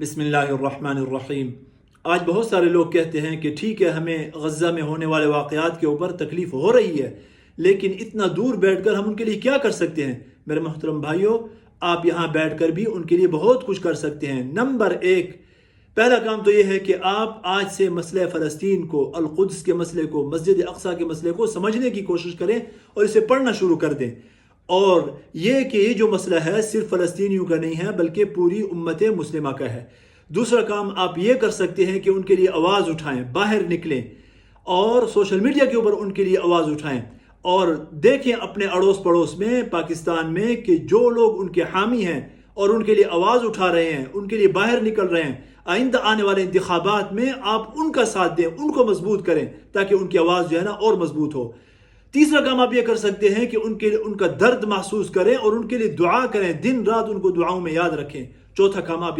बिस्मिल्लाहिर्रहमानिर्रहीम। आज बहुत सारे लोग कहते हैं कि ठीक है, हमें गज़ा में होने वाले वाक़यात के ऊपर तकलीफ़ हो रही है, लेकिन इतना दूर बैठकर हम उनके लिए क्या कर सकते हैं। मेरे मोहतरम भाइयों, आप यहाँ बैठकर भी उनके लिए बहुत कुछ कर सकते हैं। नंबर एक, पहला काम तो यह है कि आप आज से मसले फ़लस्तीन को, अल कुद्स के मसले को, मस्जिद अक़सा के मसले को समझने की कोशिश करें और इसे पढ़ना शुरू कर दें। और ये कि ये जो मसला है सिर्फ फ़लस्तीनियों का नहीं है, बल्कि पूरी उम्मत मुस्लिमा का है। दूसरा काम आप ये कर सकते हैं कि उनके लिए आवाज़ उठाएं, बाहर निकलें और सोशल मीडिया के ऊपर उनके लिए आवाज़ उठाएं और देखें अपने अड़ोस पड़ोस में, पाकिस्तान में, कि जो लोग उनके हामी हैं और उनके लिए आवाज़ उठा रहे हैं, उनके लिए बाहर निकल रहे हैं, आइंदा आने वाले इंतखाबात में आप उनका साथ दें, उनको मजबूत करें ताकि उनकी आवाज़ जो है ना और मजबूत हो। तीसरा काम आप ये कर सकते हैं कि उनका दर्द महसूस करें और उनके लिए दुआ करें, दिन रात उनको दुआओं में याद रखें। चौथा काम आप